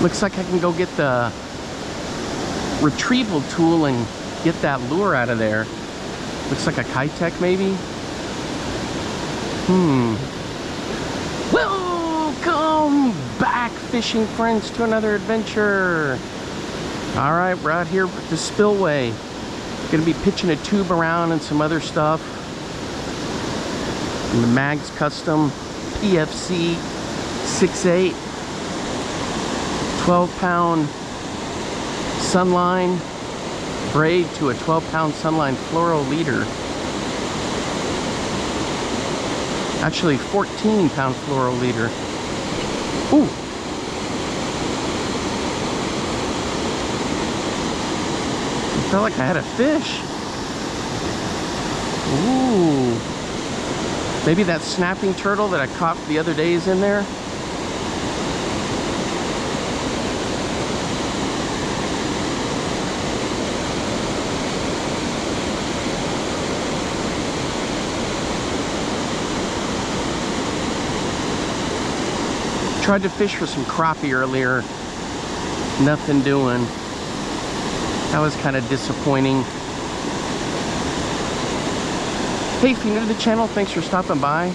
Looks like I can go get the retrieval tool and get that lure out of there. Looks like a Kitech maybe. Welcome back, fishing friends, to another adventure. All right, we're out here at the spillway. Gonna be pitching a tube around and some other stuff. And the Mags Custom PFC 6.8 12-pound Sunline braid to a 12-pound Sunline fluoro leader. Actually 14-pound fluoro leader. Ooh. I felt like I had a fish. Ooh. Maybe that snapping turtle that I caught the other day is in there. Tried to fish for some crappie earlier. Nothing doing. That was kind of disappointing. Hey, if you're new to the channel, thanks for stopping by.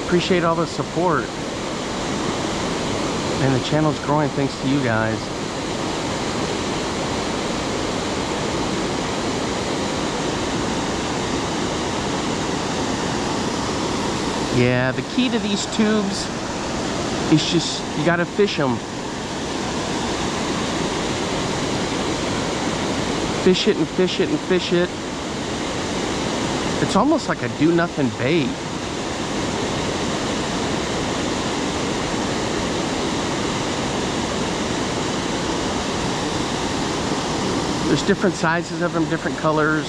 Appreciate all the support. And the channel's growing thanks to you guys. Yeah, the key to these tubes is just, you gotta fish them. Fish it and fish it and fish it. It's almost like a do-nothing bait. There's different sizes of them, different colors.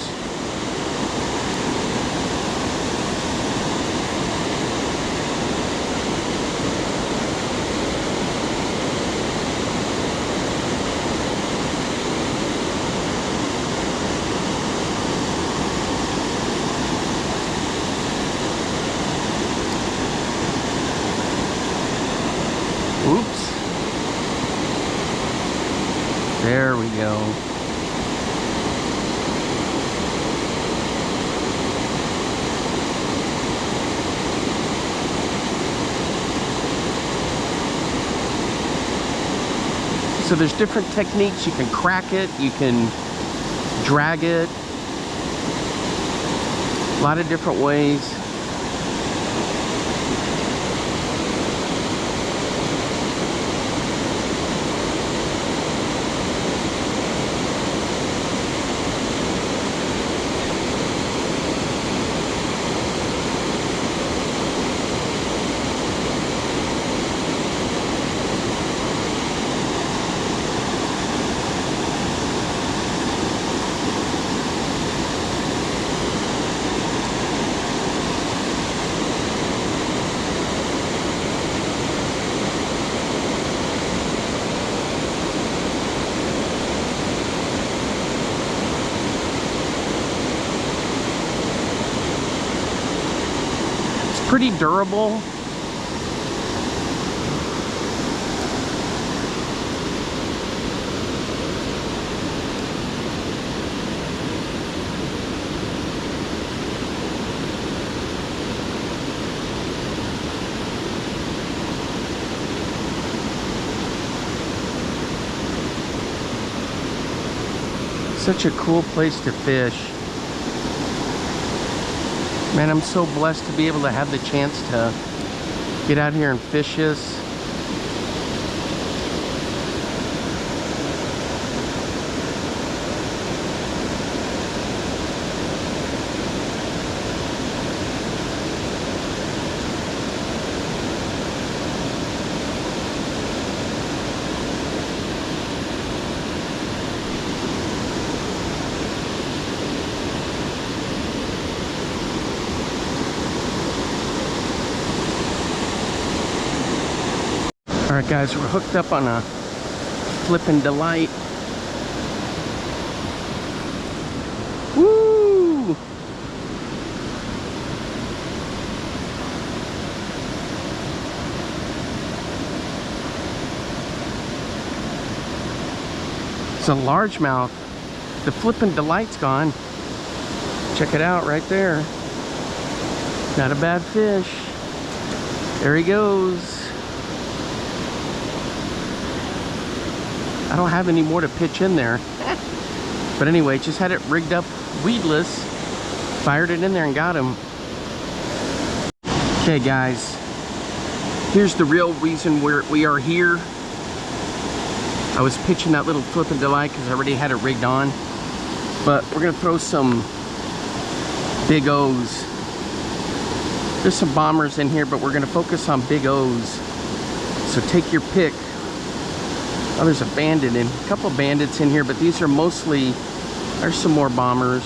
Oops. There we go. So there's different techniques. You can crack it, you can drag it. A lot of different ways. Pretty durable. Such a cool place to fish. Man, I'm so blessed to be able to have the chance to get out here and fish this. Alright guys, we're hooked up on a flippin' delight. Woo! It's a largemouth. The flippin' delight's gone. Check it out right there. Not a bad fish. There he goes. I don't have any more to pitch in there. But anyway, just had it rigged up weedless. Fired it in there and got him. Okay guys, here's the real reason we are here. I was pitching that little flippin' delight because I already had it rigged on. But we're gonna throw some Big O's. There's some bombers in here, but we're gonna focus on Big O's. So take your pick. Oh, there's a bandit in, a couple bandits in here, but these are mostly, there's some more bombers.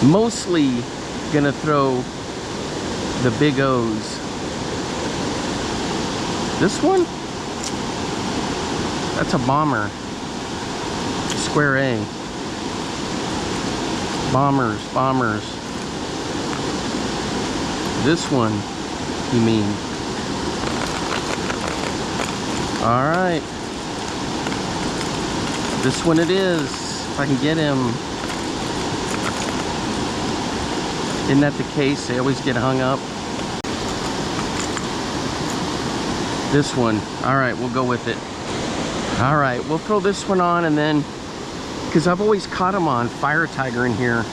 Mostly gonna throw the Big O's. This one? That's a bomber. Square A. Bombers, bombers. This one, you mean? All right. This one it is, if I can get him. Isn't that the case? They always get hung up. This one. All right, we'll go with it. All right, we'll throw this one on, and then, because I've always caught them on Fire Tiger in here.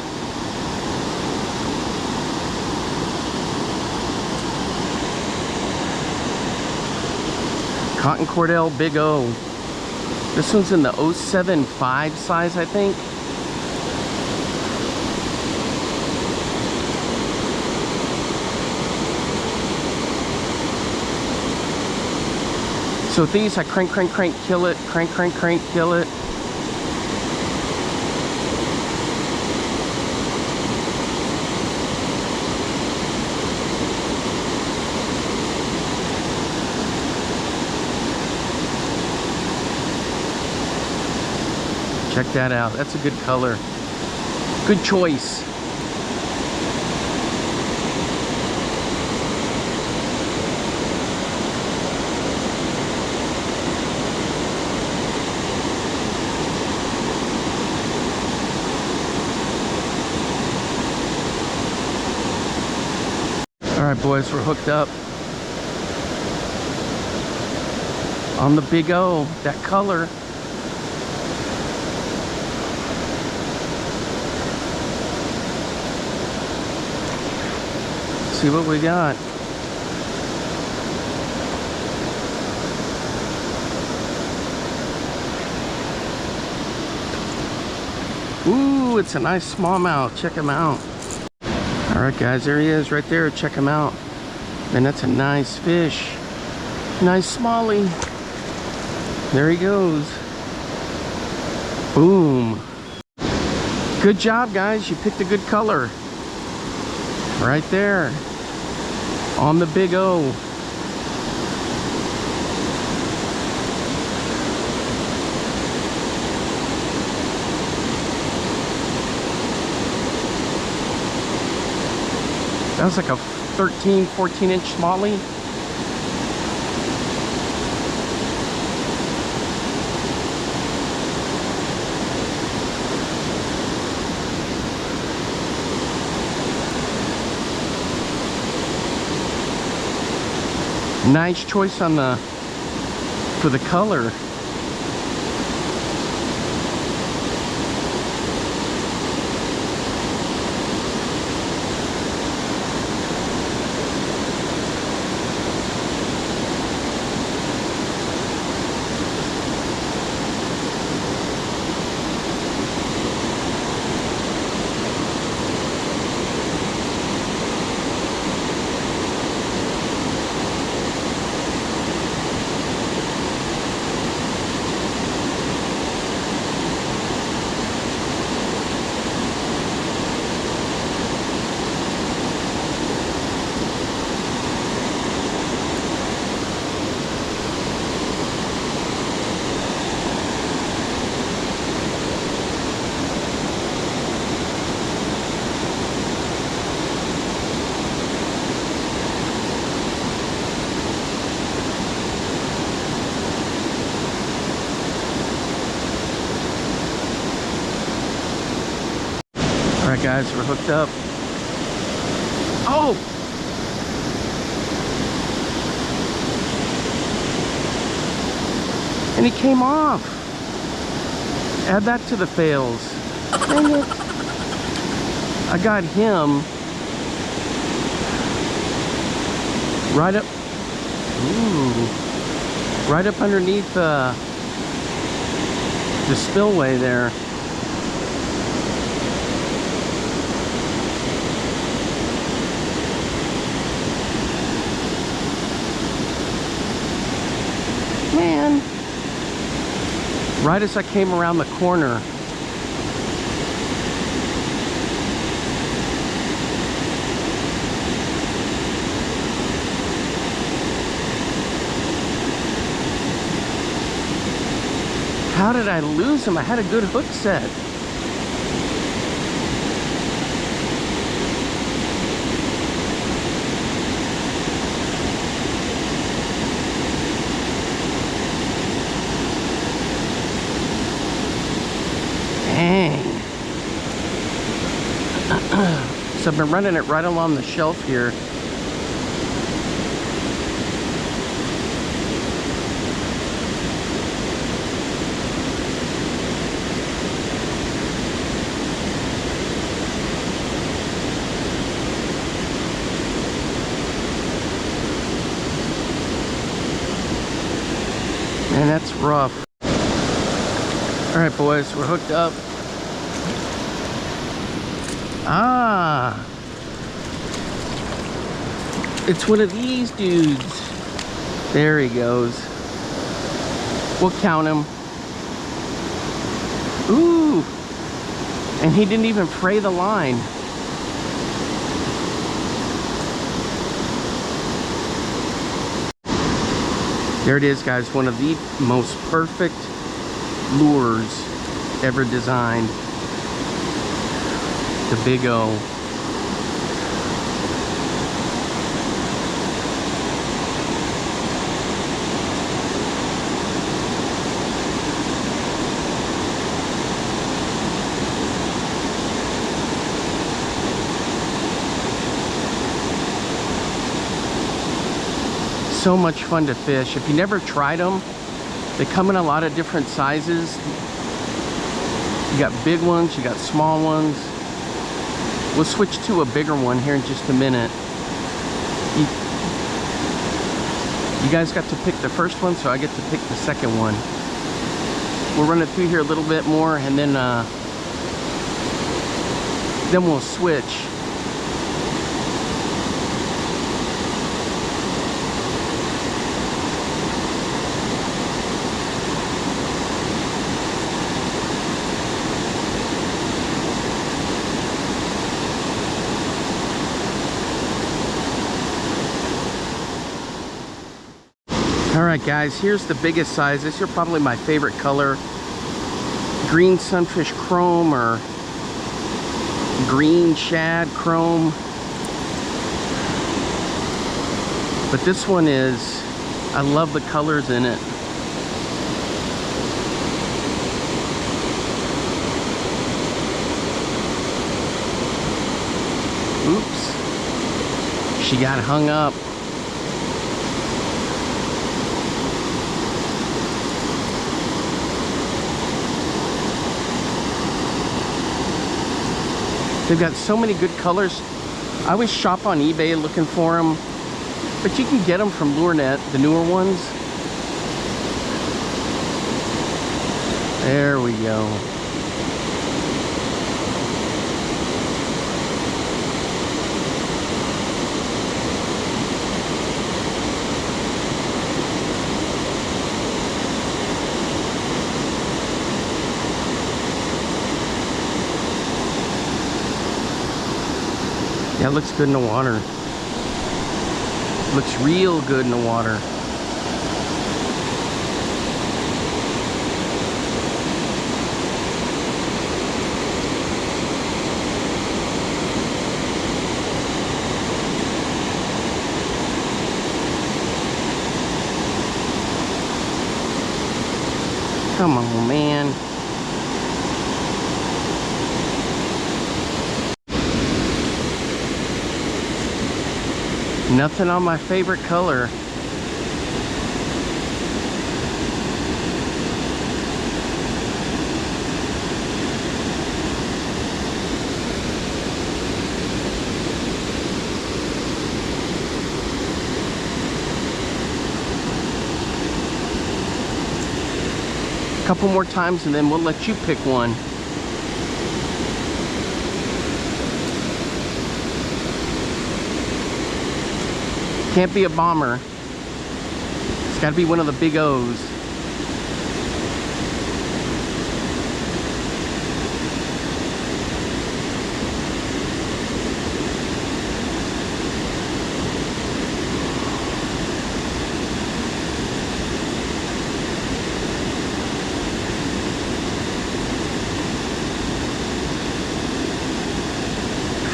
Cotton Cordell Big O. This one's in the 075 size, I think. So with these, I crank, crank, crank, kill it, crank, crank, crank, kill it. Check that out. That's a good color. Good choice. All right, boys, we're hooked up on the Big O. That color. See what we got. Ooh, it's a nice smallmouth. Check him out. All right, guys, there he is right there. Check him out. Man, that's a nice fish. Nice smallie. There he goes. Boom. Good job, guys. You picked a good color. Right there. On the Big O. That was like a 13, 14-inch smallie. Nice choice on the for the color. Alright guys, we're hooked up. Oh! And he came off. Add that to the fails. Dang it. I got him right up. Ooh. Right up underneath the spillway there. Man. Right as I came around the corner. How did I lose him? I had a good hook set. Dang. So I've been running it right along the shelf here. Man, that's rough. All right, boys, we're hooked up. Ah, it's one of these dudes. There he goes. We'll count him. Ooh, and he didn't even fray the line. There it is, guys. One of the most perfect lures ever designed. The Big O. So much fun to fish. If you never tried them, they come in a lot of different sizes. You got big ones, you got small ones. We'll switch to a bigger one here in just a minute. You guys got to pick the first one, so I get to pick the second one. We'll run it through here a little bit more, and then we'll switch. Alright guys, here's the biggest size. This is probably my favorite color. Green sunfish chrome or green shad chrome. But this one is, I love the colors in it. Oops. She got hung up. They've got so many good colors. I always shop on eBay looking for them, but you can get them from LureNet, the newer ones. There we go. Yeah, it looks good in the water. Looks real good in the water. Come on, man. Nothing on my favorite color. Couple more times and then we'll let you pick one. Can't be a bomber. It's got to be one of the big O's.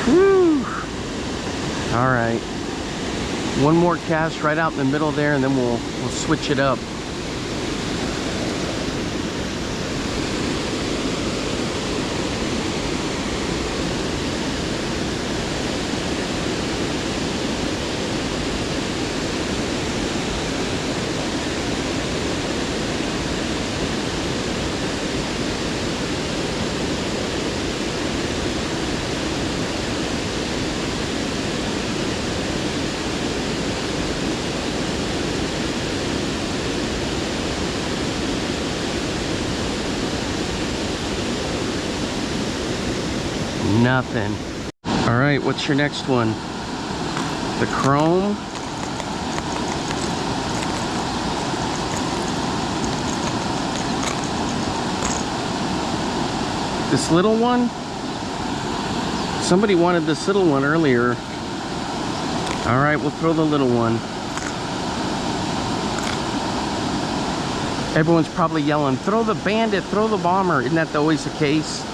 Whew. All right. One more cast right out in the middle there, and then we'll switch it up. Nothing. All right, what's your next one? The chrome. This little one? Somebody wanted this little one earlier. All right, we'll throw the little one. Everyone's probably yelling, throw the bandit, throw the bomber. Isn't that always the case?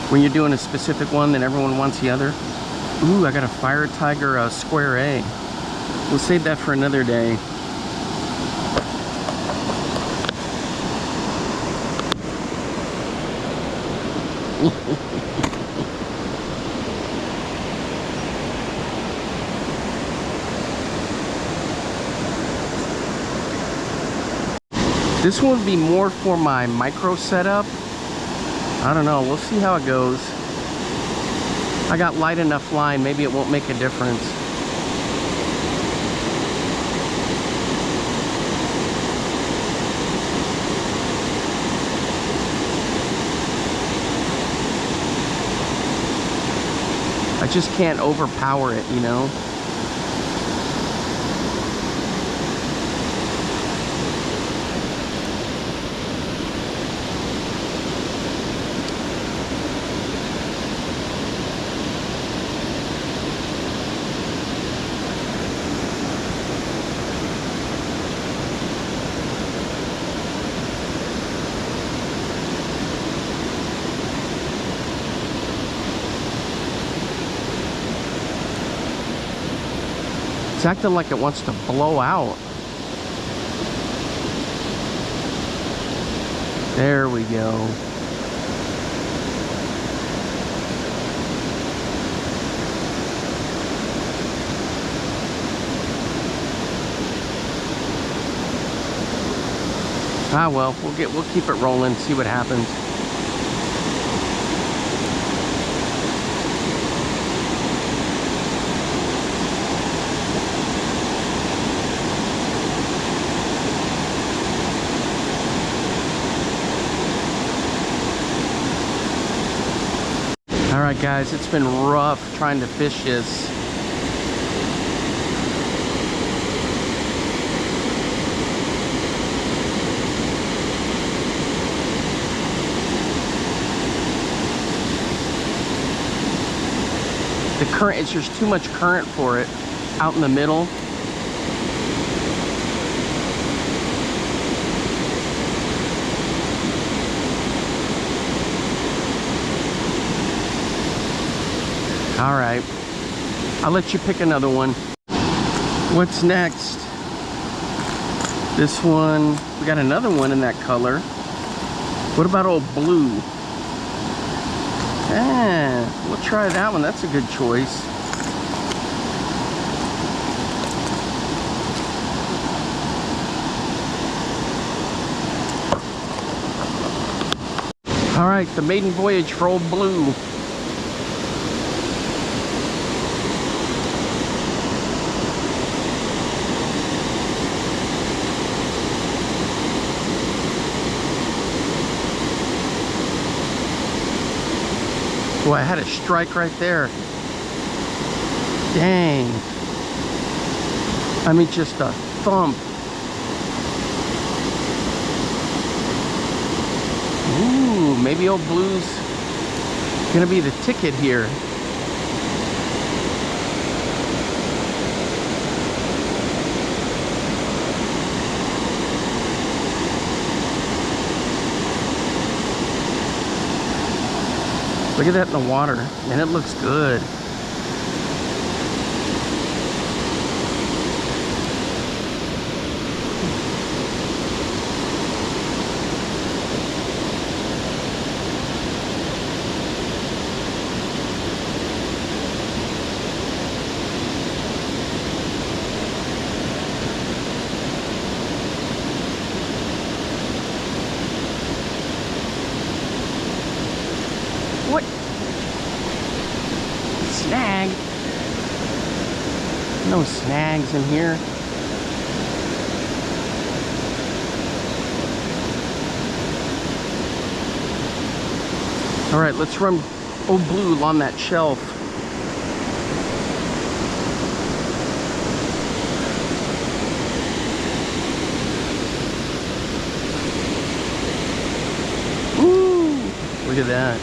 When you're doing a specific one, then everyone wants the other. Ooh, I got a Fire Tiger Square A. We'll save that for another day. This one would be more for my micro setup. I don't know, we'll see how it goes. I got light enough line, maybe it won't make a difference. I just can't overpower it, you know? It's acting like it wants to blow out. There we go. Ah well, we'll keep it rolling, see what happens. Alright guys, it's been rough trying to fish this. The current, it's just too much current for it out in the middle. All right, I'll let you pick another one. What's next? This one, we got another one in that color. What about old blue? We'll try that one. That's a good choice. right, the maiden voyage for old Blue. Boy, I had a strike right there. Dang. I mean, just a thump. Ooh, maybe old Blue's gonna be the ticket here. Look at that in the water, and it looks good. What? Snag? No snags in here. All right, let's run old Blue on that shelf. Ooh, look at that.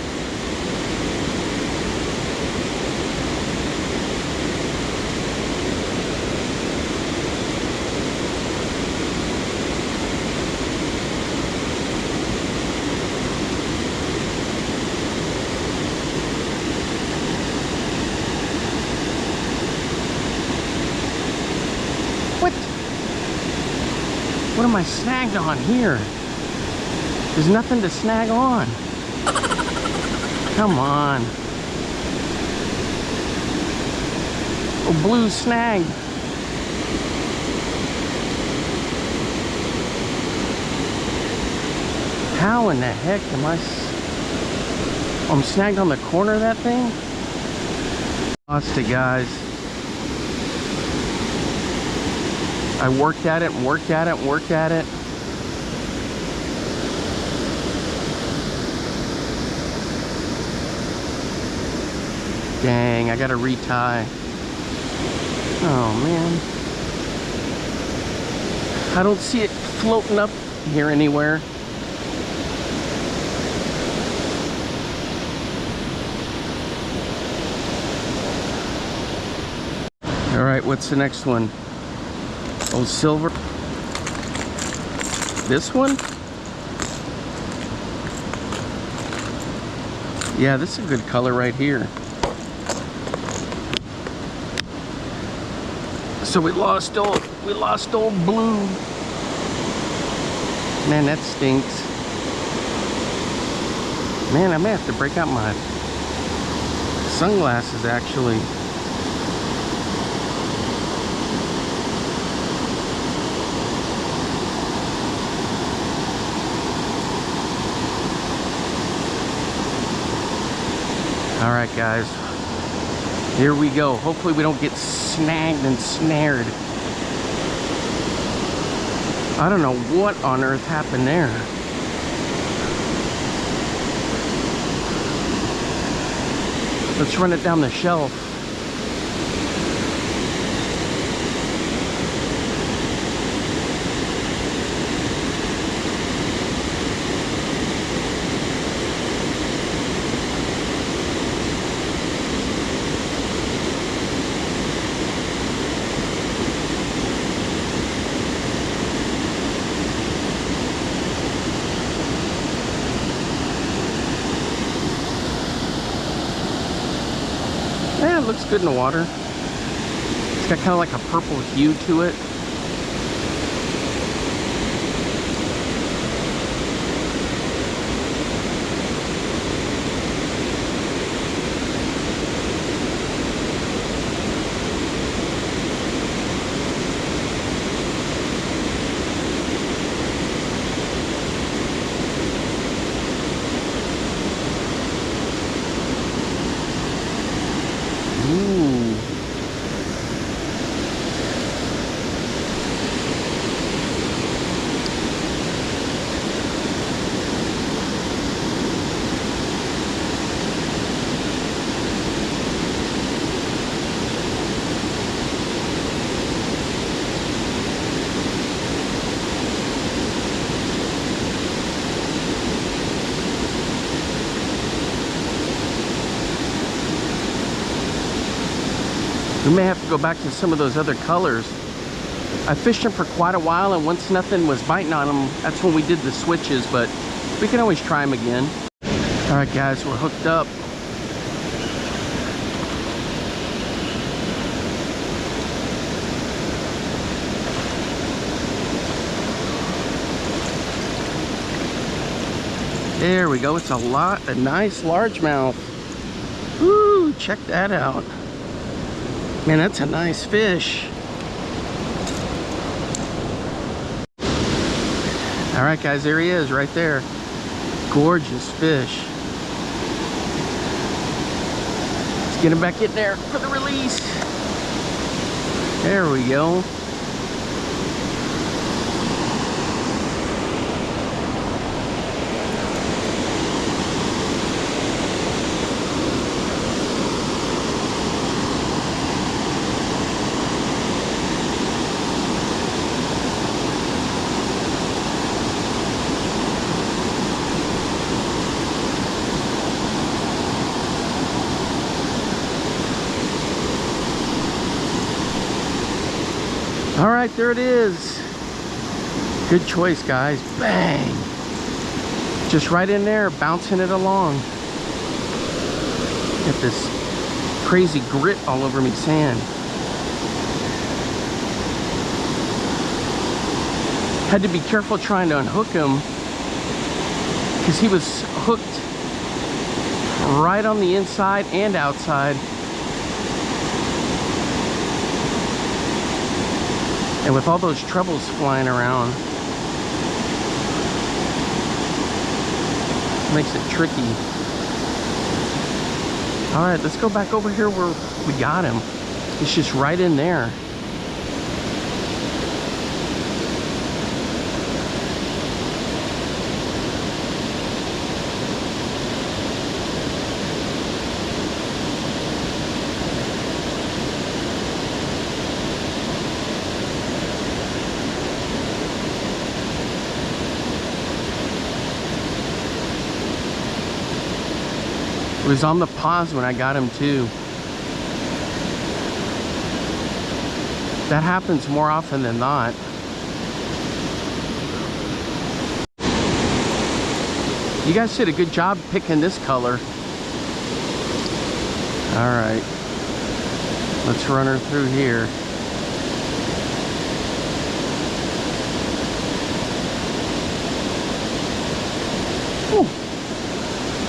What am I snagged on here? There's nothing to snag on. Come on. Oh, Blue snagged. How in the heck am I? Oh, I'm snagged on the corner of that thing? Lost it, guys. I worked at it and worked at it and worked at it. Dang, I gotta retie. Oh man. I don't see it floating up here anywhere. All right, what's the next one? Oh, silver. This one? Yeah, this is a good color right here. So we lost old Blue. Man, that stinks. Man, I may have to break out my sunglasses actually. All right, guys, here we go. Hopefully we don't get snagged and snared. I don't know what on earth happened there. Let's run it down the shelf. Yeah, it looks good in the water. It's got kind of like a purple hue to it. We may have to go back to some of those other colors. I fished them for quite a while, and once nothing was biting on them, that's when we did the switches, but we can always try them again. All right, guys, we're hooked up. There we go. It's a nice largemouth. Woo, check that out. Man, that's a nice fish. All right, guys, there he is right there. Gorgeous fish. Let's get him back in there for the release. There we go. All right, there it is. Good choice, guys. Bang. Just right in there, bouncing it along. Got this crazy grit all over me sand. Had to be careful trying to unhook him because he was hooked right on the inside and outside. And with all those trebles flying around, makes it tricky. All right, let's go back over here where we got him. It's just right in there. It was on the pause when I got him too. That happens more often than not. You guys did a good job picking this color. All right, let's run her through here. Ooh.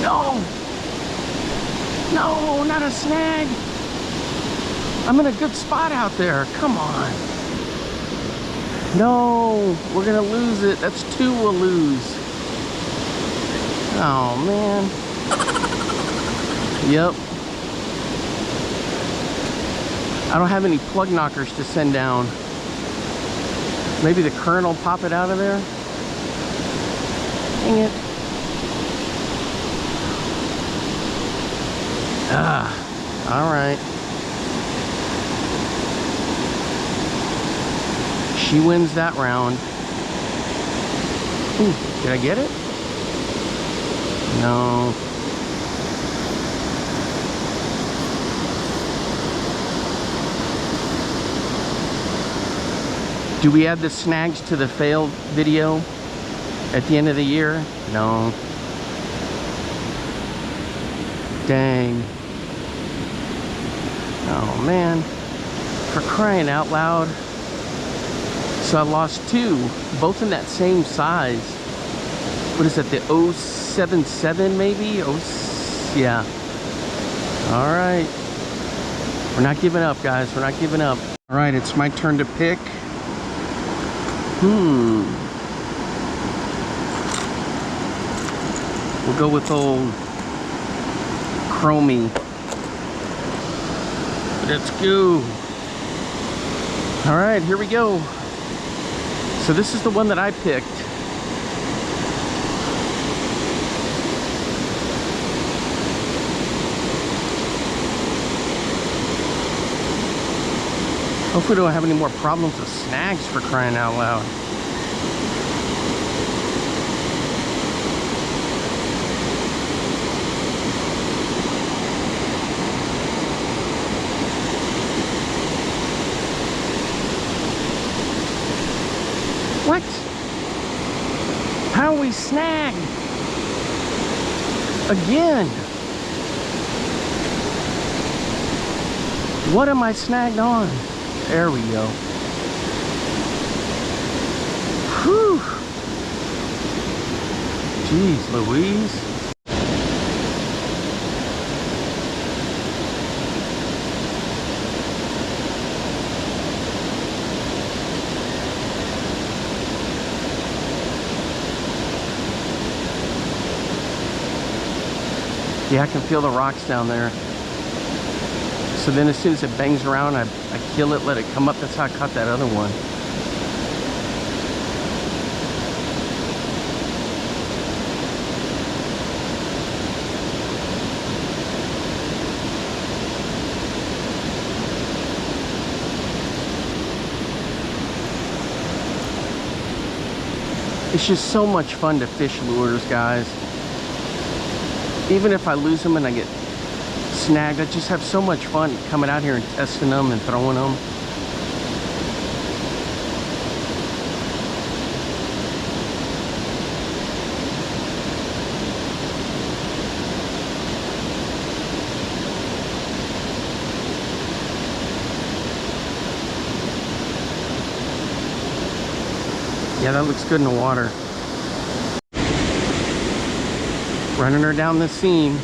No! No, not a snag. I'm in a good spot out there. Come on. No, we're gonna lose it. That's two we'll lose. Oh, man. Yep. I don't have any plug knockers to send down. Maybe the current will pop it out of there. Dang it. Ah, all right. She wins that round. Ooh, did I get it? No. Do we add the snags to the failed video at the end of the year? No. Dang. Oh man, for crying out loud. So I lost two, both in that same size. What is that, the 077 maybe? Yeah. All right. We're not giving up, guys. We're not giving up. All right, it's my turn to pick. We'll go with old Chromie. Let's go. All right, here we go. So this is the one that I picked. Hopefully we don't have any more problems with snags, for crying out loud. snag. Again. What am I snagged on? There we go. Whew. Jeez Louise. Yeah, I can feel the rocks down there. So then as soon as it bangs around, I kill it, let it come up. That's how I caught that other one. It's just so much fun to fish lures, guys. Even if I lose them and I get snagged, I just have so much fun coming out here and testing them and throwing them. Yeah, that looks good in the water. Running her down the seam.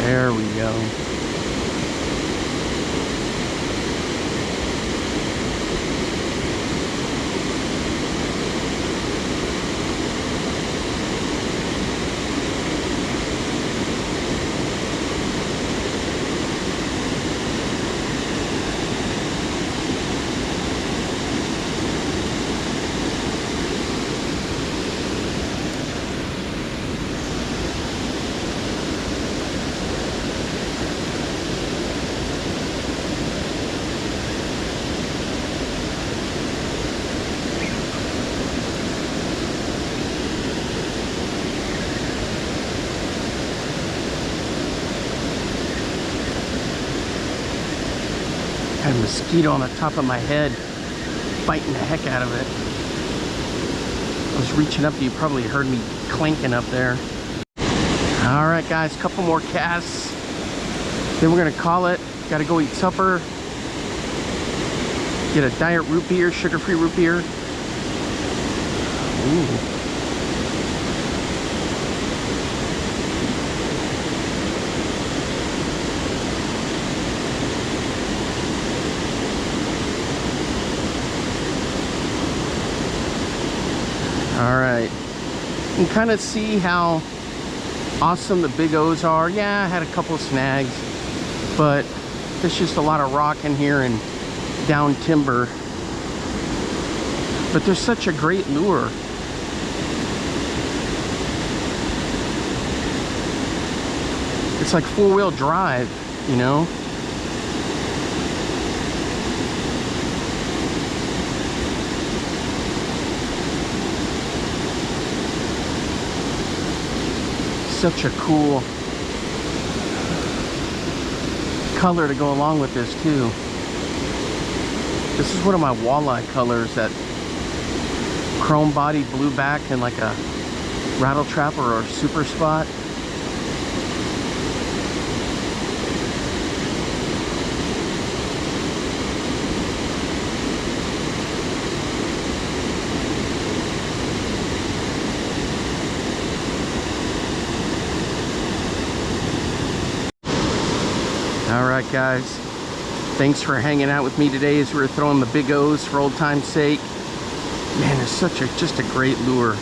There we go. Had a mosquito on the top of my head, biting the heck out of it. I was reaching up, you probably heard me clanking up there. All right, guys, couple more casts. Then we're gonna call it. Gotta go eat supper. Get a diet root beer, sugar-free root beer. Ooh. All right, you can kind of see how awesome the Big O's are. Yeah, I had a couple of snags, but there's just a lot of rock in here and down timber. But they're such a great lure. It's like four-wheel drive, you know? Such a cool color to go along with this too. This is one of my walleye colors, that chrome body, blue back, and like a rattle trap or a super spot. Alright guys, thanks for hanging out with me today as we were throwing the Big O's for old time's sake. Man, it's just a great lure.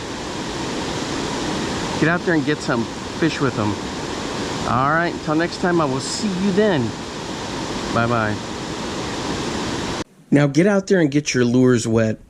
Get out there and get some fish with them. Alright, until next time, I will see you then. Bye bye. Now get out there and get your lures wet.